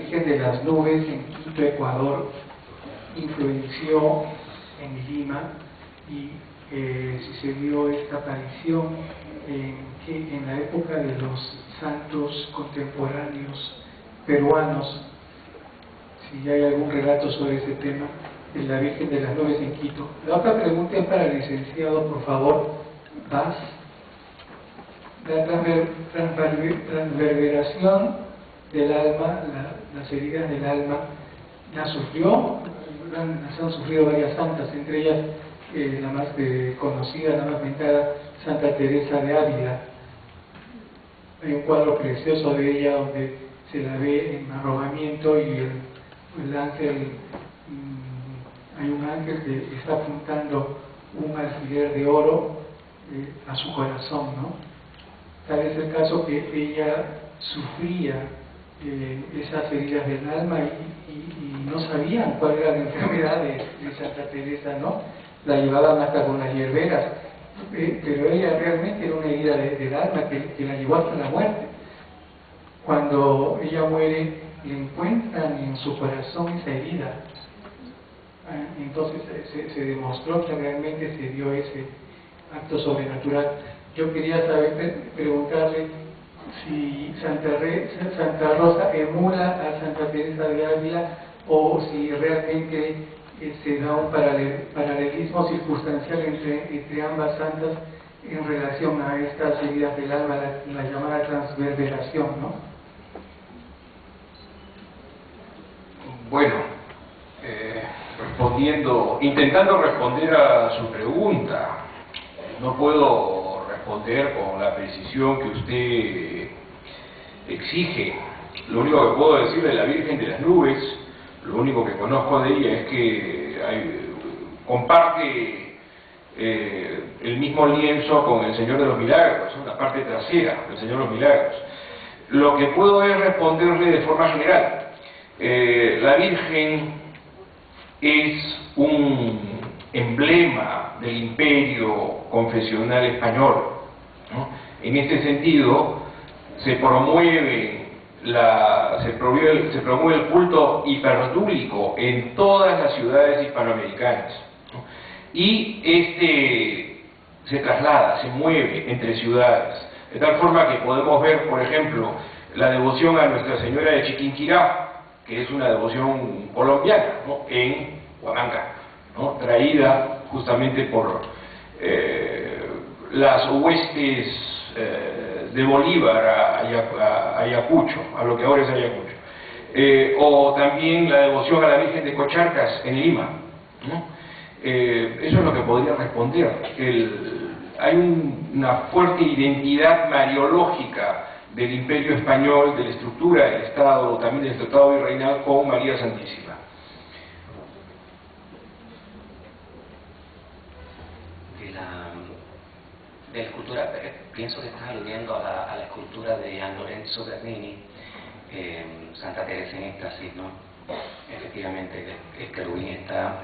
Virgen de las Nubes en Quito, Ecuador, influenció en Lima y sucedió esta aparición en la época de los santos contemporáneos peruanos. Si hay algún relato sobre ese tema, de la Virgen de las Nubes en Quito. La otra pregunta es para el licenciado, por favor. Vaz. La transverberación del alma, las heridas del alma, las han sufrido varias santas, entre ellas la más conocida, la más mentada, Santa Teresa de Ávila. Hay un cuadro precioso de ella donde se la ve en arrobamiento y el ángel, hay un ángel que está apuntando un alfiler de oro a su corazón, ¿no? Tal es el caso que ella sufría esas heridas del alma y no sabían cuál era la enfermedad de Santa Teresa, ¿no? La llevaban hasta con las hierberas, pero ella realmente era una herida del alma que la llevó hasta la muerte. Cuando ella muere, le encuentran en su corazón esa herida. Entonces se demostró que realmente se dio ese acto sobrenatural. Yo quería preguntarle si Santa Rosa emula a Santa Teresa de Ávila o si realmente se da un paralelismo circunstancial entre ambas santas en relación a estas heridas del alma, la llamada transverberación, ¿no? Bueno, intentando responder a su pregunta, no puedo responder con la precisión que usted exige. Lo único que puedo decir de la Virgen de las Nubes, lo único que conozco de ella es que comparte el mismo lienzo con el Señor de los Milagros, la parte trasera del Señor de los Milagros. Lo que puedo es responderle de forma general. La Virgen es un emblema del imperio confesional español, ¿no? En este sentido, se promueve el culto hiperdúlico en todas las ciudades hispanoamericanas, ¿no? Y se traslada, se mueve entre ciudades, de tal forma que podemos ver, por ejemplo, la devoción a Nuestra Señora de Chiquinquirá, que es una devoción colombiana, ¿no? En Huamanga, ¿no? Traída justamente por las huestes de Bolívar a Ayacucho, a lo que ahora es Ayacucho. O también la devoción a la Virgen de Cocharcas en Lima, ¿no? Eso es lo que podría responder. Hay una fuerte identidad mariológica del Imperio Español, de la estructura del Estado, también del Tratado Virreinal con María Santísima. De la escultura, pienso que estás aludiendo a la escultura de Gian Lorenzo Bernini, Santa Teresa en éxtasis, ¿no? Efectivamente, el querubín está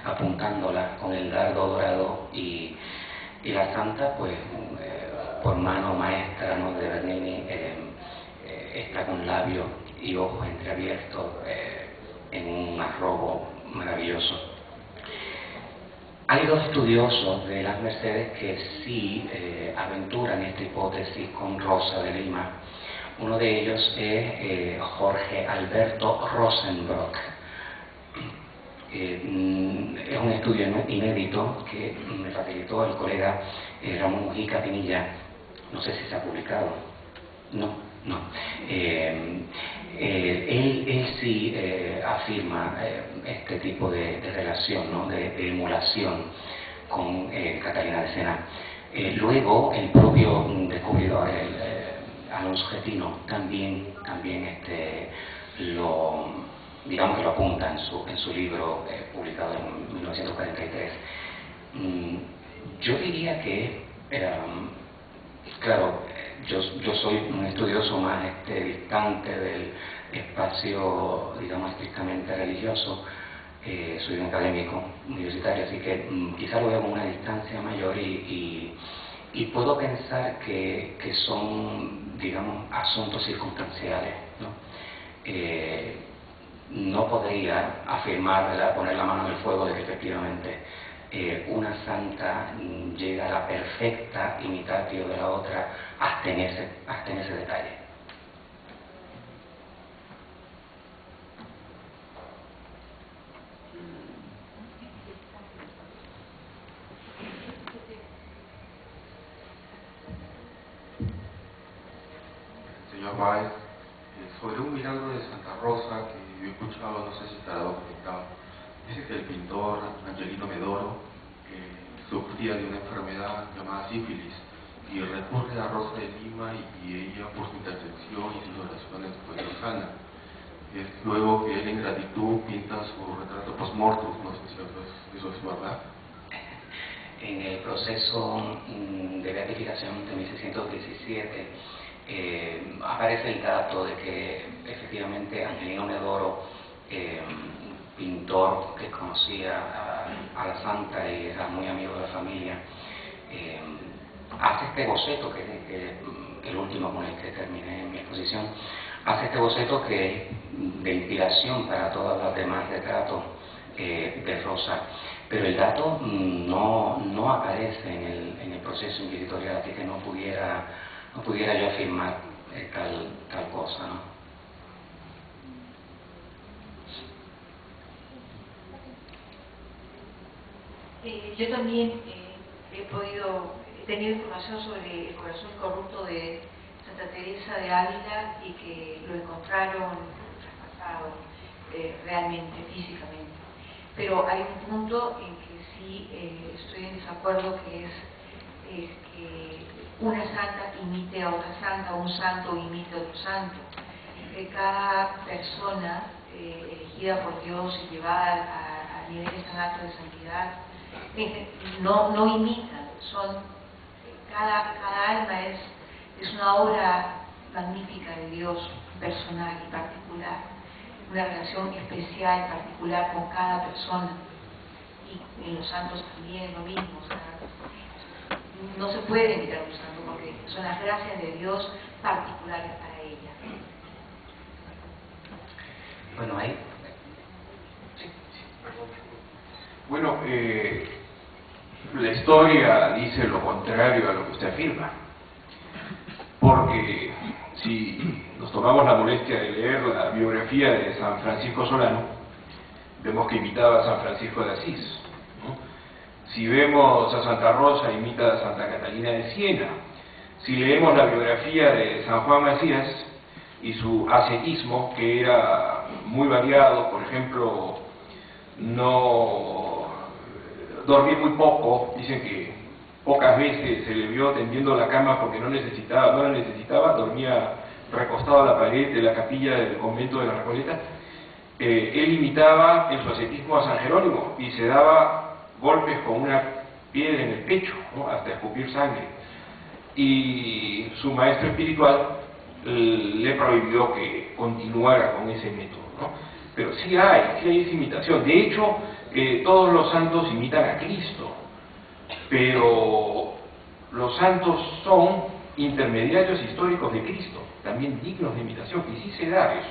apuntándola con el dardo dorado y la santa, pues, por mano maestra, ¿no?, de Bernini, está con labios y ojos entreabiertos en un arrobo maravilloso. Hay dos estudiosos de las Mercedes que sí aventuran esta hipótesis con Rosa de Lima. Uno de ellos es Jorge Alberto Rosenbrock. Es un estudio inédito que me facilitó el colega Ramón Mujica Pinilla. No sé si se ha publicado. No. Él sí afirma este tipo de relación, ¿no?, de emulación con Catalina de Sena. Luego el propio descubridor, Alonso Getino, también digamos que lo apunta en su libro publicado en 1943. Yo diría que claro, yo soy un estudioso más distante del espacio, digamos, estrictamente religioso. Soy un académico universitario, así que quizá lo veo con una distancia mayor y puedo pensar que son, digamos, asuntos circunstanciales, ¿no? no podría afirmar, ¿verdad?, poner la mano en el fuego de que efectivamente una santa llega a la perfecta imitatio de la otra hasta en ese detalle. Señor Báez, sobre un milagro de Santa Rosa que yo he escuchado, no sé si estará documentado, dice que el pintor Angelino Medoro sufría de una enfermedad llamada sífilis y recurre a Rosa de Lima y ella, por su intercesión y sus oraciones, pues lo sana. Luego que él en gratitud pinta su retrato post-mortem, no sé si eso es verdad. En el proceso de beatificación de 1617 aparece el dato de que efectivamente Angelino Medoro, pintor que conocía a la santa y era muy amigo de la familia, hace este boceto, que es el último con el que terminé mi exposición, hace este boceto que es de inspiración para todos los demás retratos de Rosa, pero el dato no aparece en el proceso inquisitorial, así que no pudiera yo afirmar tal cosa, ¿no? Yo también he tenido información sobre el corazón corrupto de Santa Teresa de Ávila y que lo encontraron traspasado realmente, físicamente. Pero hay un punto en que sí estoy en desacuerdo, que es que una santa imite a otra santa, o un santo imite a otro santo. Cada persona elegida por Dios y llevada a niveles tan altos de santidad no imitan, cada alma es una obra magnífica de Dios, personal y particular, una relación especial, particular con cada persona, y en los santos también es lo mismo. O sea, no se puede imitar a un santo porque son las gracias de Dios particulares para ella. Bueno, ahí. Bueno, la historia dice lo contrario a lo que usted afirma, porque si nos tomamos la molestia de leer la biografía de San Francisco Solano, vemos que imitaba a San Francisco de Asís, ¿no? Si vemos a Santa Rosa, imita a Santa Catalina de Siena. Si leemos la biografía de San Juan Macías y su ascetismo, que era muy variado, por ejemplo, no dormir muy poco, dicen que pocas veces se le vio tendiendo la cama porque no la necesitaba, dormía recostado a la pared de la capilla del convento de la Recoleta. Él imitaba en su ascetismo a San Jerónimo y se daba golpes con una piedra en el pecho, ¿no?, hasta escupir sangre. Y su maestro espiritual le prohibió que continuara con ese método, ¿no? Pero sí hay esa imitación. De hecho, todos los santos imitan a Cristo, pero los santos son intermediarios históricos de Cristo, también dignos de imitación, y sí se da eso.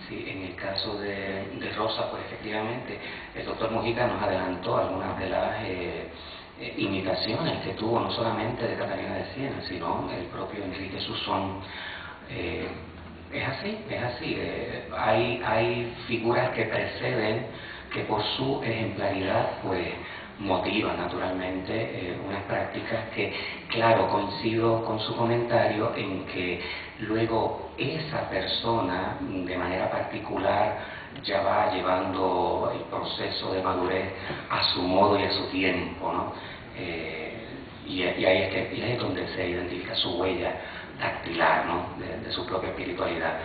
Sí, en el caso de Rosa, pues efectivamente, el doctor Mujica nos adelantó algunas de las imitaciones que tuvo, no solamente de Catalina de Siena, sino el propio Enrique Susón. Es así. Hay figuras que preceden, que por su ejemplaridad, pues, motivan naturalmente unas prácticas que, claro, coincido con su comentario en que luego esa persona, de manera particular, ya va llevando el proceso de madurez a su modo y a su tiempo, ¿no? Y ahí es donde se identifica su huella dactilar, ¿no?, de su propia espiritualidad.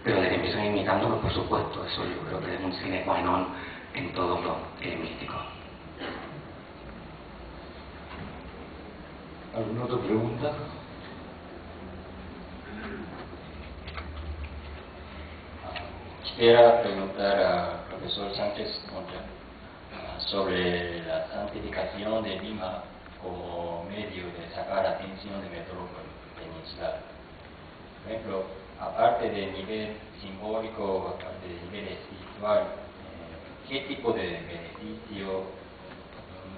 Pero de que empiezan imitándolo, por supuesto, eso yo creo que es un sine qua non en todos los místicos. ¿Alguna otra pregunta? Quisiera preguntar al profesor Sánchez Concha sobre la santificación de Lima como medio de sacar atención de metrópoli peninsular. Por ejemplo, aparte aparte del nivel simbólico, aparte del nivel espiritual, ¿qué tipo de beneficio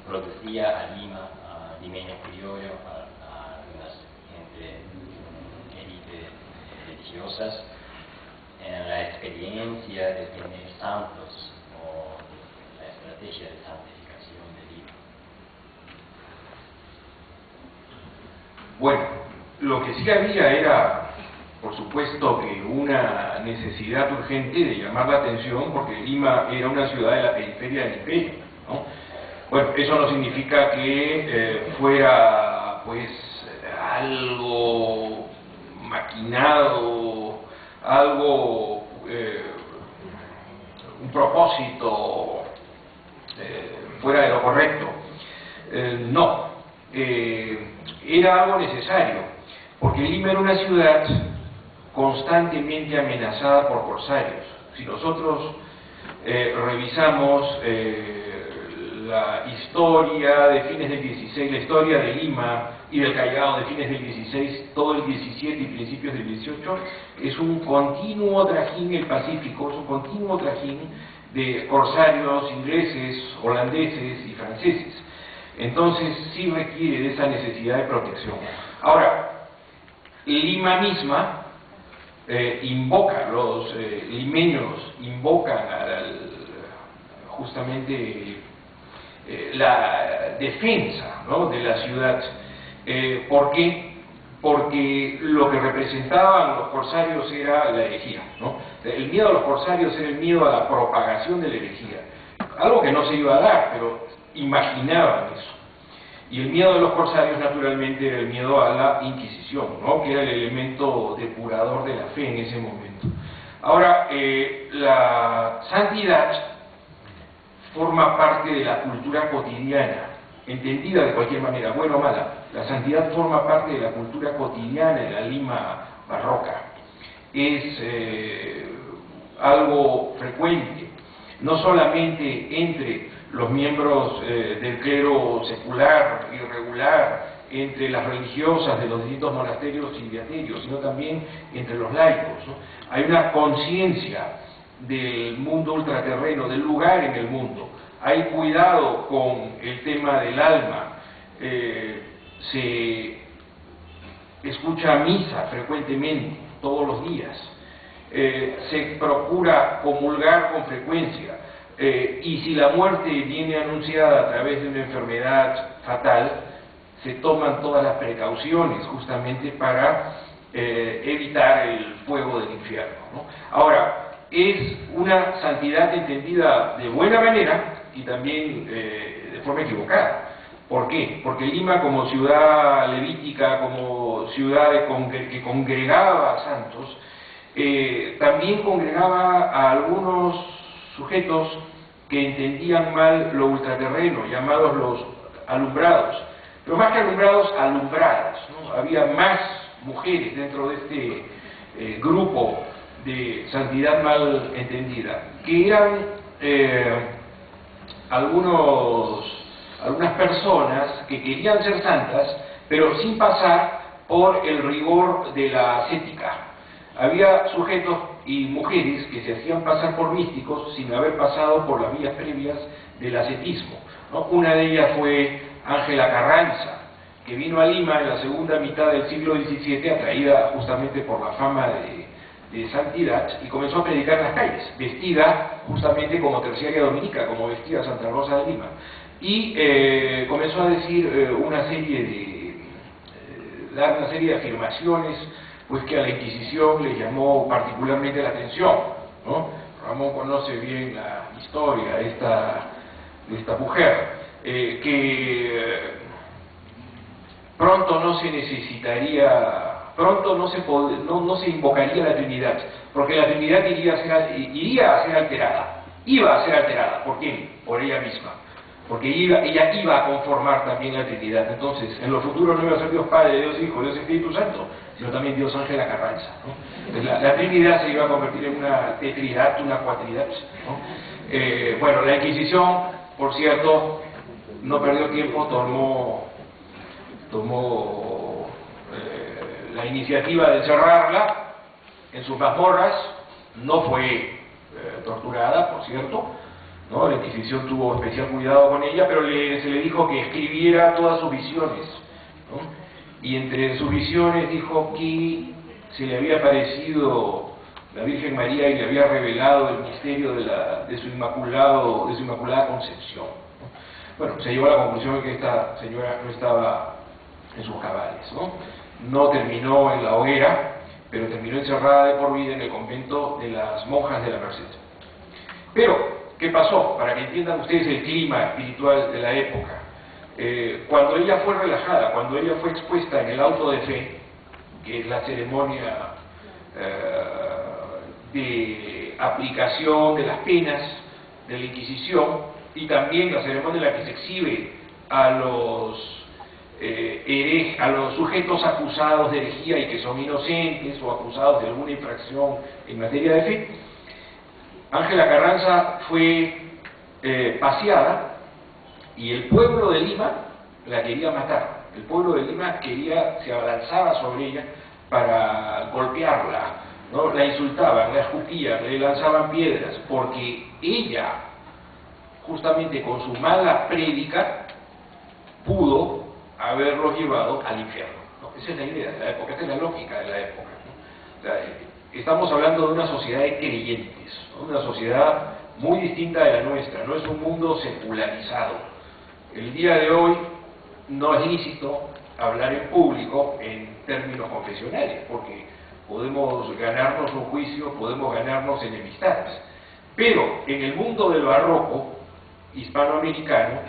producía a Lima, a limeños criollos, a algunas gente, élites religiosas, en la experiencia de tener santos o la estrategia de santificación de Lima? Bueno, lo que sí había era, por supuesto, que una necesidad urgente de llamar la atención, porque Lima era una ciudad de la periferia del imperio, ¿no? Bueno, eso no significa que fuera, pues, algo maquinado, algo, un propósito fuera de lo correcto. No, era algo necesario, porque Lima era una ciudad constantemente amenazada por corsarios. Si nosotros revisamos la historia de fines del 16, la historia de Lima y del Callao de fines del 16, todo el 17 y principios del 18, es un continuo trajín el Pacífico, es un continuo trajín de corsarios ingleses, holandeses y franceses. Entonces sí requiere de esa necesidad de protección. Ahora, Lima misma invoca, los limeños invocan justamente la defensa, ¿no?, de la ciudad. ¿Por qué? Porque lo que representaban los corsarios era la herejía, ¿no? El miedo a los corsarios era el miedo a la propagación de la herejía, algo que no se iba a dar, pero imaginaban eso. Y el miedo de los corsarios, naturalmente, era el miedo a la Inquisición, ¿no?, que era el elemento depurador de la fe en ese momento. Ahora, la santidad forma parte de la cultura cotidiana, entendida de cualquier manera, buena o mala. La santidad forma parte de la cultura cotidiana de la Lima barroca. Es algo frecuente, no solamente entre los miembros del clero secular y regular, entre las religiosas de los distintos monasterios y beaterios, sino también entre los laicos, ¿no? Hay una conciencia del mundo ultraterreno, del lugar en el mundo. Hay cuidado con el tema del alma. Se escucha misa frecuentemente, todos los días. Se procura comulgar con frecuencia. Y si la muerte viene anunciada a través de una enfermedad fatal, se toman todas las precauciones justamente para evitar el fuego del infierno, ¿no? Ahora, es una santidad entendida de buena manera y también de forma equivocada. ¿Por qué? Porque Lima, como ciudad levítica, como ciudad que congregaba a santos, también congregaba a algunos sujetos que entendían mal lo ultraterreno, llamados los alumbrados. Pero más que alumbrados, alumbradas, ¿no? Había más mujeres dentro de este grupo de santidad mal entendida, que eran algunas personas que querían ser santas, pero sin pasar por el rigor de la ascética. Había sujetos y mujeres que se hacían pasar por místicos sin haber pasado por las vías previas del ascetismo, ¿no? Una de ellas fue Ángela Carranza, que vino a Lima en la segunda mitad del siglo XVII, atraída justamente por la fama de santidad, y comenzó a predicar en las calles, vestida justamente como terciaria dominica, como vestía Santa Rosa de Lima, y comenzó a decir dar una serie de afirmaciones, pues que a la Inquisición le llamó particularmente la atención, ¿no? Ramón conoce bien la historia de esta mujer, que pronto no se necesitaría, pronto no se invocaría la Trinidad, porque la Trinidad iba a ser alterada. ¿Por quién? Por ella misma, porque ella iba a conformar también la Trinidad. Entonces, en lo futuro no iba a ser Dios Padre, Dios Hijo, Dios Espíritu Santo, sino también Dios Ángela Carranza, ¿no? Entonces, la Trinidad se iba a convertir en una tetridad, una cuatridad, ¿no? Bueno, la Inquisición, por cierto, no perdió tiempo, tomó la iniciativa de cerrarla, en sus mazmorras, no fue torturada, por cierto, ¿no? La Inquisición tuvo especial cuidado con ella, pero se le dijo que escribiera todas sus visiones, ¿no? Y entre sus visiones dijo que se le había aparecido la Virgen María y le había revelado el misterio de su inmaculada concepción, ¿no? Bueno, se llegó a la conclusión de que esta señora no estaba en sus cabales, ¿no? No terminó en la hoguera, pero terminó encerrada de por vida en el convento de las monjas de la Merced. Pero, ¿qué pasó? Para que entiendan ustedes el clima espiritual de la época. Cuando ella fue relajada, cuando ella fue expuesta en el auto de fe, que es la ceremonia de aplicación de las penas de la Inquisición, y también la ceremonia en la que se exhibe a los sujetos acusados de herejía y que son inocentes o acusados de alguna infracción en materia de fe, Ángela Carranza fue paseada y el pueblo de Lima la quería matar. El pueblo de Lima se abalanzaba sobre ella para golpearla, ¿no? La insultaban, la escupían, le lanzaban piedras, porque ella, justamente con su mala prédica, pudo haberlos llevado al infierno, ¿no? Esa es la idea de la época, esa es la lógica de la época, ¿no? O sea, estamos hablando de una sociedad de creyentes, ¿no? Una sociedad muy distinta de la nuestra, no es un mundo secularizado. El día de hoy no es lícito hablar en público en términos confesionales, porque podemos ganarnos un juicio, podemos ganarnos enemistades. Pero en el mundo del barroco hispanoamericano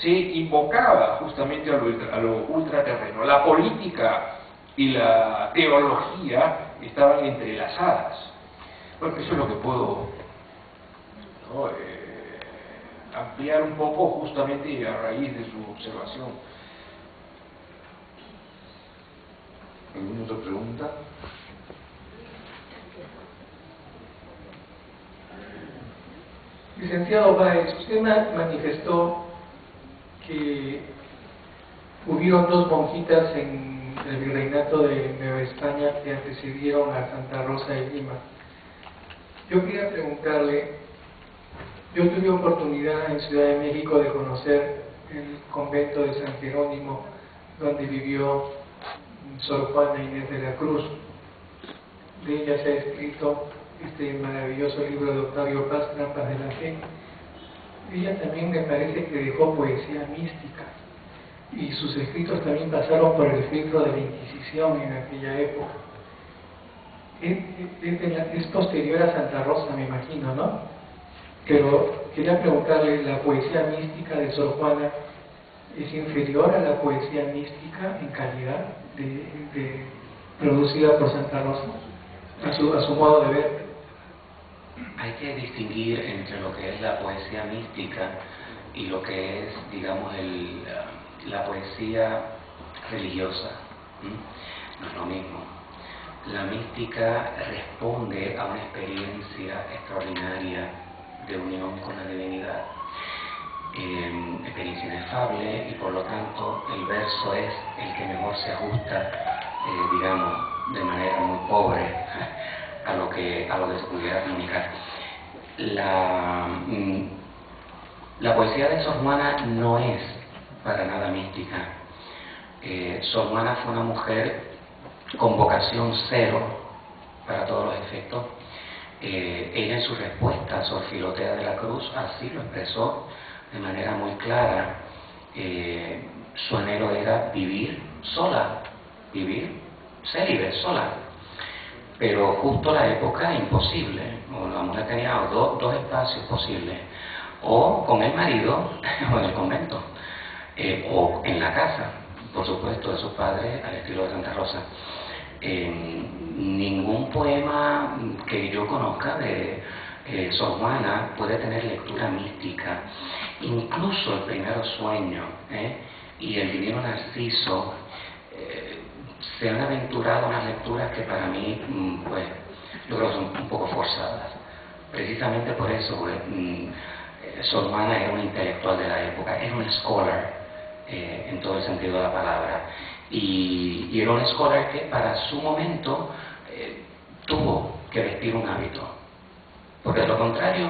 se invocaba justamente a lo ultraterreno. La política y la teología estaban entrelazadas. Bueno, eso es lo que puedo, ¿no?, ampliar un poco justamente a raíz de su observación. ¿Alguna otra pregunta? Licenciado Báez, usted manifestó que hubieron dos monjitas en el virreinato de Nueva España que antecedieron a Santa Rosa de Lima. Yo quería preguntarle, yo tuve oportunidad en Ciudad de México de conocer el convento de San Jerónimo, donde vivió Sor Juana Inés de la Cruz. De ella se ha escrito este maravilloso libro de Octavio Paz, Trampas de la Fe. Ella también me parece que dejó poesía mística, y sus escritos también pasaron por el filtro de la Inquisición en aquella época. Es posterior a Santa Rosa, me imagino, ¿no? Pero quería preguntarle, ¿la poesía mística de Sor Juana es inferior a la poesía mística en calidad producida por Santa Rosa, a su modo de ver? Hay que distinguir entre lo que es la poesía mística y lo que es, digamos, la poesía religiosa. No es lo mismo. La mística responde a una experiencia extraordinaria de unión con la divinidad, experiencia inefable, y por lo tanto el verso es el que mejor se ajusta, digamos, de manera muy pobre a lo que se pudiera comunicar. La poesía de Sor Juana no es para nada mística. Sor Juana fue una mujer con vocación cero para todos los efectos. Ella en su respuesta a Sor Filotea de la Cruz así lo expresó de manera muy clara. Su anhelo era vivir sola, vivir célibe, sola. Pero justo la época imposible, o la mujer tenía dos espacios posibles, o con el marido o en el convento, o en la casa, por supuesto, de sus padres al estilo de Santa Rosa. Ningún poema que yo conozca de Sor Juana puede tener lectura mística. Incluso el Primero Sueño y el Divino Narciso se han aventurado unas lecturas que para mí, pues, yo creo que son un poco forzadas. Precisamente por eso, pues, Sor Juana era una intelectual de la época, era una scholar en todo el sentido de la palabra, y era una scholar que para su momento tuvo que vestir un hábito, porque de lo contrario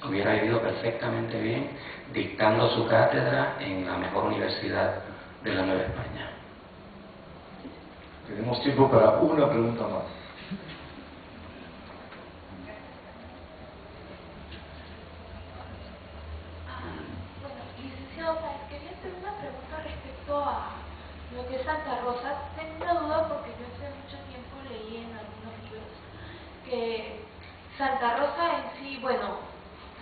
hubiera vivido perfectamente bien dictando su cátedra en la mejor universidad de la Nueva España. Tenemos tiempo para una pregunta más. Bueno, licenciado Páez, quería hacer una pregunta respecto a lo que es Santa Rosa. Tengo una duda porque yo hace mucho tiempo leí en algunos libros que Santa Rosa en sí, bueno,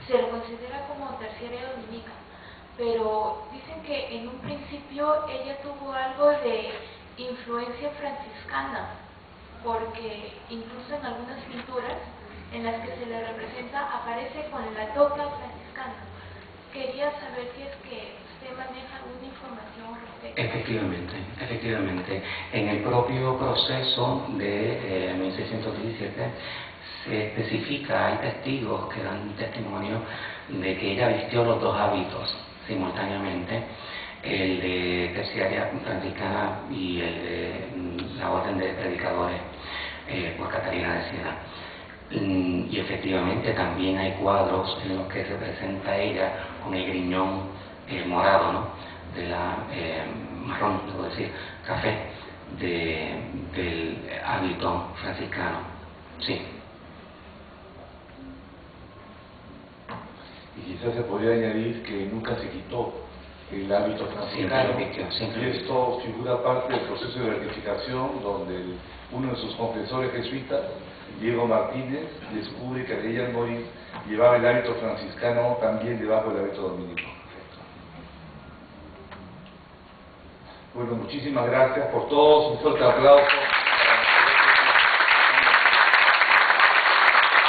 se le considera como terciaria dominica, pero dicen que en un principio ella tuvo algo de influencia franciscana, porque incluso en algunas pinturas en las que se le representa aparece con la toca franciscana. Quería saber si es que usted maneja alguna información respecto a eso. Efectivamente. En el propio proceso de 1617 se especifica, hay testigos que dan testimonio de que ella vistió los dos hábitos simultáneamente, el de terciaria franciscana y el de la orden de predicadores por Catalina de Siena. Y efectivamente también hay cuadros en los que se presenta a ella con el griñón morado, ¿no? De la marrón, debo decir, café del hábito franciscano. Sí. Y quizás se podría añadir que nunca se quitó el hábito franciscano. Y esto figura parte del proceso de beatificación, donde uno de sus confesores jesuitas, Diego Martínez, descubre que al ella morir llevaba el hábito franciscano también debajo del hábito dominico. Bueno, muchísimas gracias por todos, un fuerte aplauso.